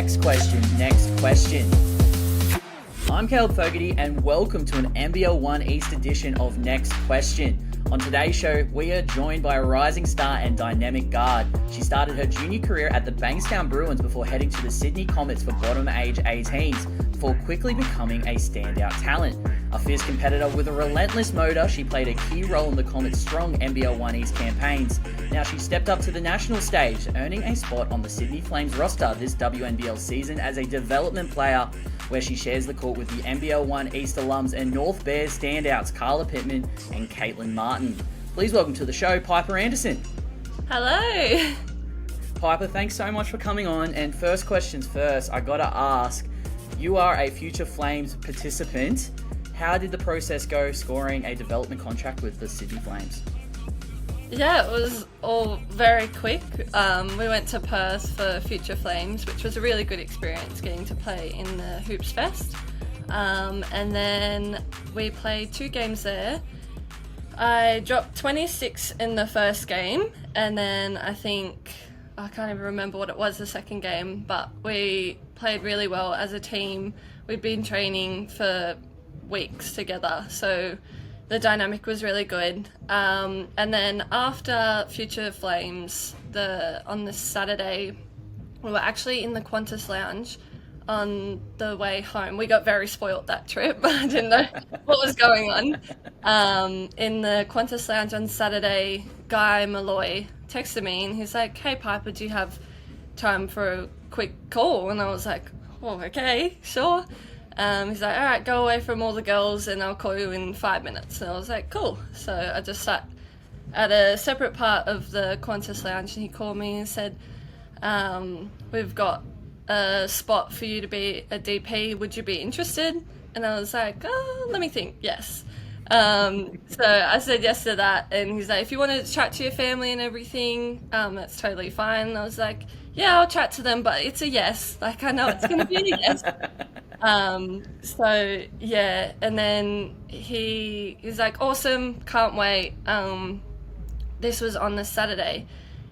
Next question. I'm Caleb Fogarty and welcome to an NBL 1 East edition of Next Question. On today's show, we are joined by a rising star and dynamic guard. She started her junior career at the Bankstown Bruins before heading to the Sydney Comets for bottom age 18s, before quickly becoming a standout talent. A fierce competitor with a relentless motor, she played a key role in the Comets' strong NBL 1 East campaigns. Now she stepped up to the national stage, earning a spot on the Sydney Flames roster this WNBL season as a development player, where she shares the court with the NBL 1 East alums and North Bears standouts Carla Pittman and Caitlin Martin. Please welcome to the show, Piper Anderson. Hello. Piper, thanks so much for coming on. And first questions first, I gotta ask, you are a future Flames participant. How did the process go scoring a development contract with the Sydney Flames? Yeah, it was all very quick. We went to Perth for Future Flames, which was a really good experience getting to play in the Hoops Fest. And then we played 2 games there. I dropped 26 in the first game, and then I can't even remember what it was the second game, but we played really well as a team. We'd been training for weeks together, so the dynamic was really good. And then after Future Flames, on this Saturday, we were actually in the Qantas Lounge on the way home. We got very spoilt that trip. I didn't know what was going on. In the Qantas Lounge on Saturday, Guy Malloy texted me and he's like, "Hey Piper, do you have time for a quick call?" And I was like, "Oh, okay, sure." He's like, "All right, go away from all the girls and I'll call you in 5 minutes." And I was like, "Cool." So I just sat at a separate part of the Qantas Lounge and he called me and said, "We've got a spot for you to be a DP. Would you be interested?" And I was like, "Oh, let me think. Yes." So I said yes to that. And he's like, "If you want to chat to your family and everything, that's totally fine." And I was like, "Yeah, I'll chat to them, but it's a yes. Like, I know it's going to be a yes." So yeah, and then he's like, "Awesome, can't wait." This was on the Saturday,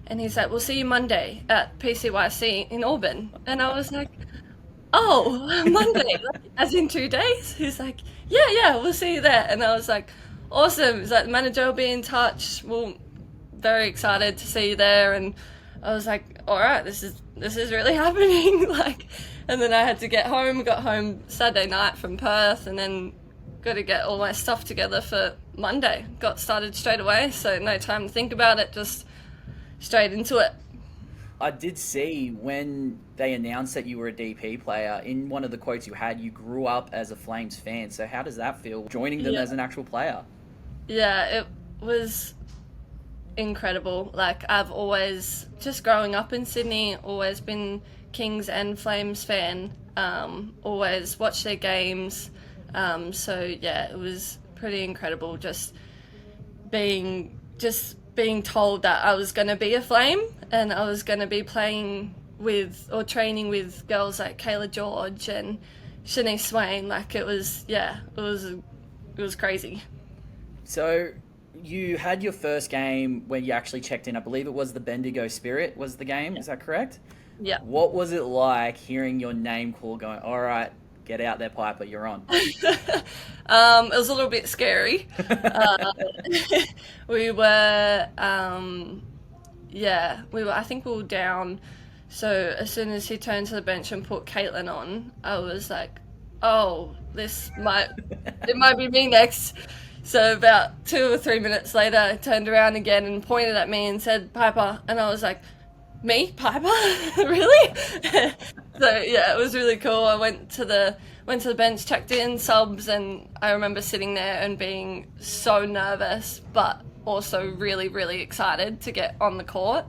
and he's like, "We'll see you Monday at PCYC in Auburn." And I was like, "Oh, Monday, like, as in 2 days?" He's like, yeah, we'll see you there." And I was like, "Awesome." He's like, "The manager will be in touch. We're very excited to see you there." And I was like, "All right, this is really happening." And then I had to got home Saturday night from Perth, and then got to get all my stuff together for Monday. Got started straight away, so no time to think about it, just straight into it. I did see when they announced that you were a DP player, in one of the quotes you had, you grew up as a Flames fan. So how does that feel, joining them as an actual player? Yeah, it was incredible. Like, I've always, just growing up in Sydney, always been Kings and Flames fan, always watched their games. So yeah, it was pretty incredible just being told that I was going to be a Flame and I was going to be playing with or training with girls like Kayla George and Shanice Swain. Like, it was crazy. So you had your first game when you actually checked in. I believe it was the Bendigo Spirit was the game. Is that correct? Yeah. What was it like hearing your name call, going, "All right, get out there, Piper, you're on"? It was a little bit scary. We were, I think we were down. So as soon as he turned to the bench and put Caitlin on, I was like, "Oh, it might be me next." So about 2 or 3 minutes later, I turned around again and pointed at me and said, "Piper." And I was like, "Me, Piper?" Really? So yeah, it was really cool. I went to the bench, checked in subs, and I remember sitting there and being so nervous, but also really, really excited to get on the court.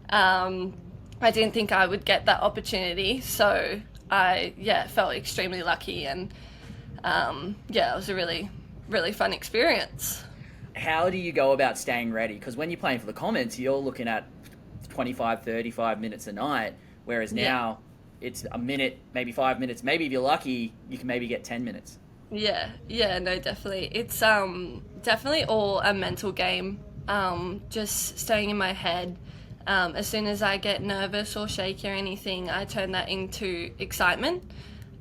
I didn't think I would get that opportunity, so I felt extremely lucky, and it was a really, really fun experience. How do you go about staying ready? Because when you're playing for the Comets, you're looking at 25, 35 minutes a night, whereas now it's a minute, maybe 5 minutes. Maybe if you're lucky, you can maybe get 10 minutes. No, definitely. It's definitely all a mental game. Just staying in my head, As soon as I get nervous or shaky or anything, I turn that into excitement.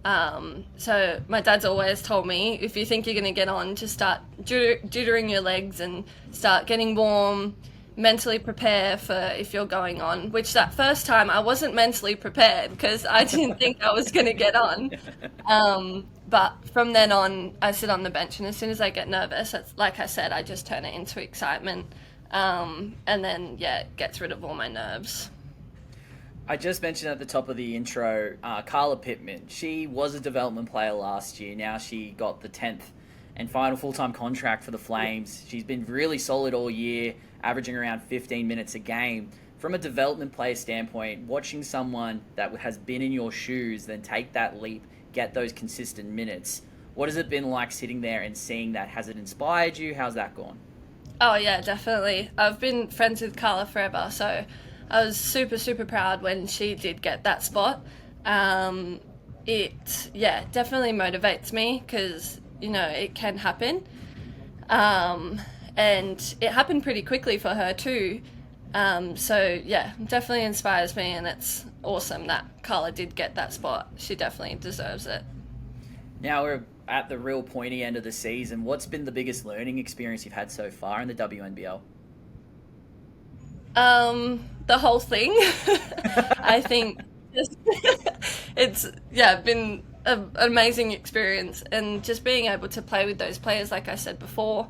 So my dad's always told me, if you think you're going to get on, just start jittering your legs and start getting warm, mentally prepare for if you're going on, which that first time I wasn't mentally prepared because I didn't think I was going to get on. But from then on, I sit on the bench, and as soon as I get nervous, it's, like I said, I just turn it into excitement. And then, yeah, it gets rid of all my nerves. I just mentioned at the top of the intro, Carla Pittman. She was a development player last year. Now she got the 10th and final full-time contract for the Flames. She's been really solid all year, averaging around 15 minutes a game. From a development player standpoint, watching someone that has been in your shoes then take that leap, get those consistent minutes, what has it been like sitting there and seeing that? Has it inspired you? How's that gone? Oh, yeah, definitely. I've been friends with Carla forever, so I was super, super proud when she did get that spot. It, yeah, definitely motivates me because, you know, it can happen. And it happened pretty quickly for her too. So, yeah, definitely inspires me, and it's awesome that Carla did get that spot. She definitely deserves it. Now we're at the real pointy end of the season. What's been the biggest learning experience you've had so far in the WNBL? The whole thing. I think just it's, yeah, been an amazing experience, and just being able to play with those players, like I said before.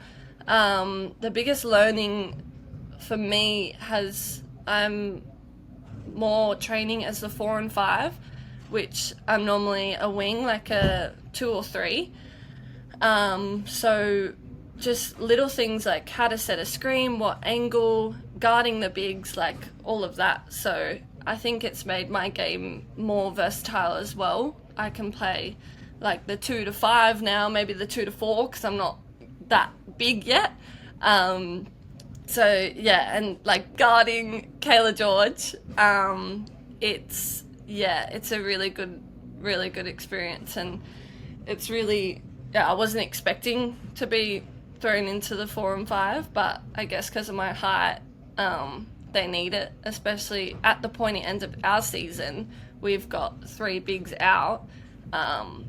The biggest learning for me I'm more training as the 4 and 5, which I'm normally a wing, like a 2 or 3. So just little things like how to set a screen, what angle, guarding the bigs, like all of that. So I think it's made my game more versatile as well. I can play like the 2 to 5 now, maybe the 2 to 4, because I'm not that big yet. So yeah, and like guarding Kayla George, it's a really good experience, and it's really, yeah, I wasn't expecting to be thrown into the 4 and 5, but I guess because of my height, they need it, especially at the pointy end of our season. We've got 3 bigs out,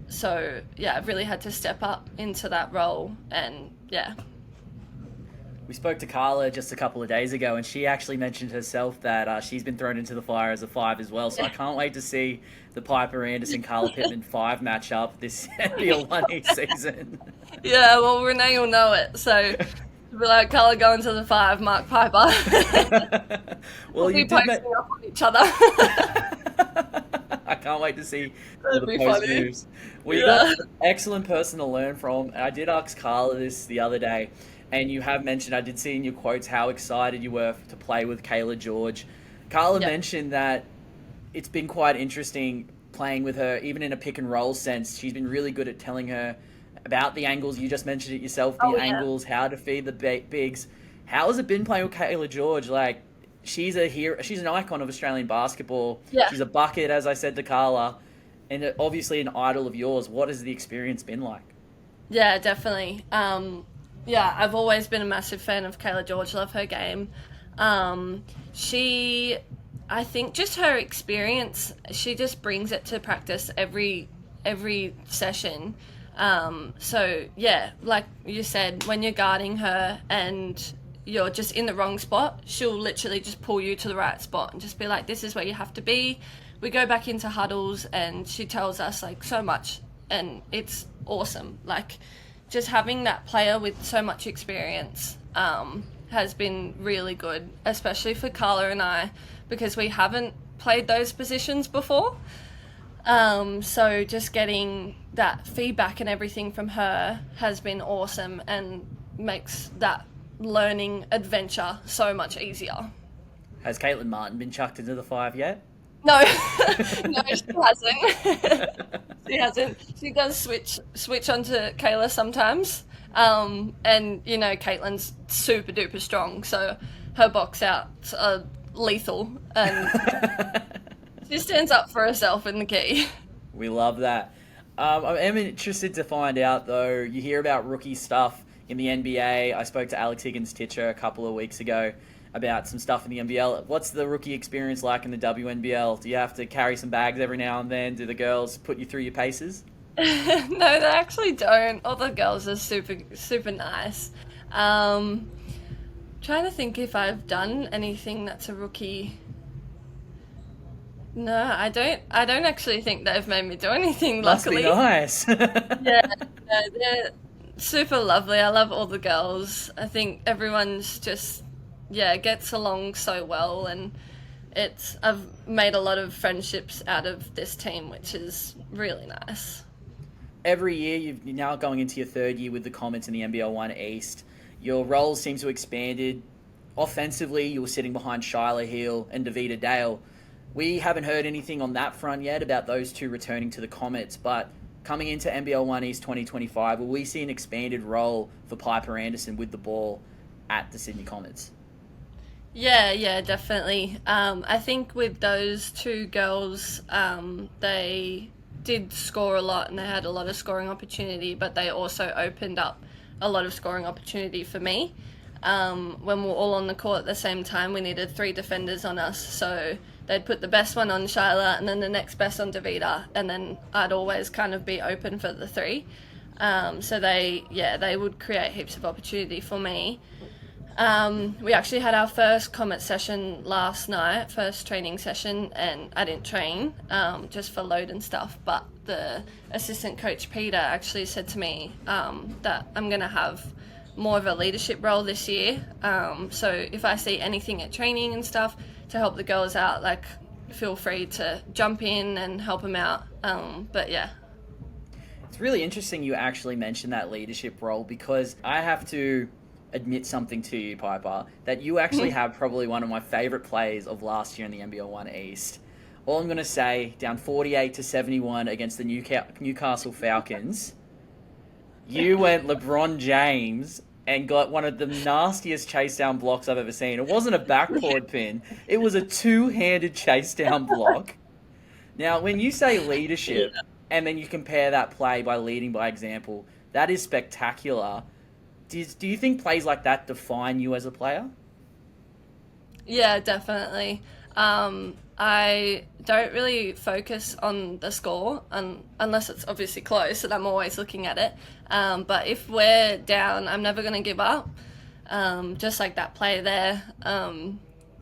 so yeah, I've really had to step up into that role, and yeah. We spoke to Carla just a couple of days ago, and she actually mentioned herself that she's been thrown into the fire as a 5 as well. So I can't wait to see the Piper Anderson-Carla Pittman 5 matchup this NBL 1 East season. Yeah, well, Renee will know it. So we'll be like, Carla going to the 5, Mark Piper. Well, you did posting up on each other. I can't wait to see That'd the be post funny. moves. We Yeah. got an excellent person to learn from. I did ask Carla this the other day, and you have mentioned, I did see in your quotes how excited you were to play with Kayla George. Carla Yeah. mentioned that it's been quite interesting playing with her, even in a pick and roll sense. She's been really good at telling her about the angles. You just mentioned it yourself, the Oh, yeah. angles, how to feed the bigs. How has it been playing with Kayla George? Like, she's a hero. She's an icon of Australian basketball. Yeah. She's a bucket, as I said to Carla, and obviously an idol of yours. What has the experience been like? Yeah, definitely. Yeah, I've always been a massive fan of Kayla George. Love her game. I think just her experience, she just brings it to practice every session. So yeah, like you said, when you're guarding her and you're just in the wrong spot, she'll literally just pull you to the right spot and just be like, this is where you have to be. We go back into huddles and she tells us like so much, and it's awesome. Like, just having that player with so much experience has been really good, especially for Carla and I, because we haven't played those positions before. So just getting that feedback and everything from her has been awesome and makes that learning adventure so much easier. Has Caitlin Martin been chucked into the 5 yet? No, no, she hasn't. She hasn't. She does switch onto Kayla sometimes. And, you know, Caitlin's super duper strong, so her box outs are lethal, and she stands up for herself in the key. We love that. I am interested to find out, though, you hear about rookie stuff in the NBA. I spoke to Alex Higgins-Titcher a couple of weeks ago about some stuff in the NBL. What's the rookie experience like in the WNBL? Do you have to carry some bags every now and then? Do the girls put you through your paces? No, they actually don't. All the girls are super nice. Trying to think if I've done anything that's a rookie. No, I don't actually think they've made me do anything, luckily. Must be nice. Yeah, no, they're super lovely. I love all the girls. I think everyone's just, gets along so well, and I've made a lot of friendships out of this team, which is really nice. Every year, you're now going into your third year with the Comets in the NBL 1 East. Your roles seem to have expanded. Offensively, you were sitting behind Shyla Heal and Davida Dale. We haven't heard anything on that front yet about those two returning to the Comets, but coming into NBL 1 East 2025, will we see an expanded role for Piper Anderson with the ball at the Sydney Comets? Yeah, definitely. I think with those two girls, they did score a lot and they had a lot of scoring opportunity, but they also opened up a lot of scoring opportunity for me. When we were all on the court at the same time, we needed 3 defenders on us, so they'd put the best one on Shyla and then the next best on Davida, and then I'd always kind of be open for the 3. So they would create heaps of opportunity for me. We actually had our first Comet session last night, first training session, and I didn't train just for load and stuff, but the assistant coach Peter actually said to me that I'm going to have more of a leadership role this year. So if I see anything at training and stuff to help the girls out, like, feel free to jump in and help them out. But yeah. It's really interesting you actually mentioned that leadership role, because I have to admit something to you, Piper, that you actually have probably one of my favourite plays of last year in the NBL 1 East. All I'm going to say, down 48-71 against the Newcastle Falcons, you went LeBron James and got one of the nastiest chase down blocks I've ever seen. It wasn't a backboard pin. It was a 2-handed chase down block. Now, when you say leadership and then you compare that play by leading by example, that is spectacular. Do you think plays like that define you as a player? Yeah, definitely. I don't really focus on the score unless it's obviously close, and I'm always looking at it. But if we're down, I'm never going to give up. Just like that play there,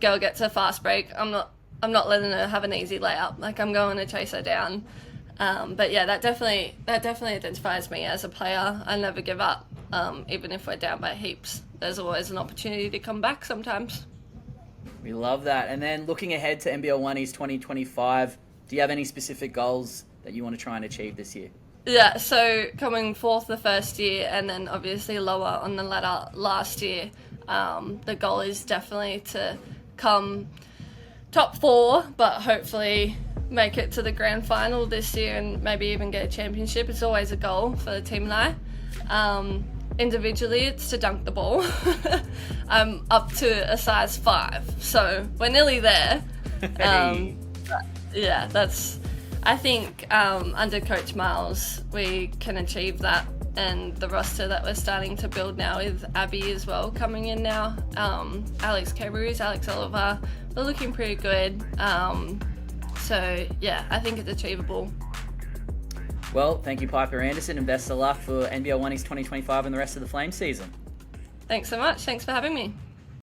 girl gets a fast break. I'm not letting her have an easy layup. Like, I'm going to chase her down. But yeah, that definitely identifies me as a player. I never give up, even if we're down by heaps. There's always an opportunity to come back sometimes. We love that. And then looking ahead to NBL 1 East 2025, do you have any specific goals that you want to try and achieve this year? Yeah, so coming 4th the first year and then obviously lower on the ladder last year, the goal is definitely to come top 4, but hopefully make it to the grand final this year and maybe even get a championship. It's always a goal for the team and I. Individually, it's to dunk the ball. I'm up to a size 5, so we're nearly there. Hey. Yeah, I think under Coach Miles we can achieve that, and the roster that we're starting to build now with Abby as well coming in now, Alex Cabarrus, Alex Oliver, we're looking pretty good. So yeah, I think it's achievable. Well, thank you, Piper Anderson, and best of luck for NBL 1 East 2025 and the rest of the Flame season. Thanks so much. Thanks for having me.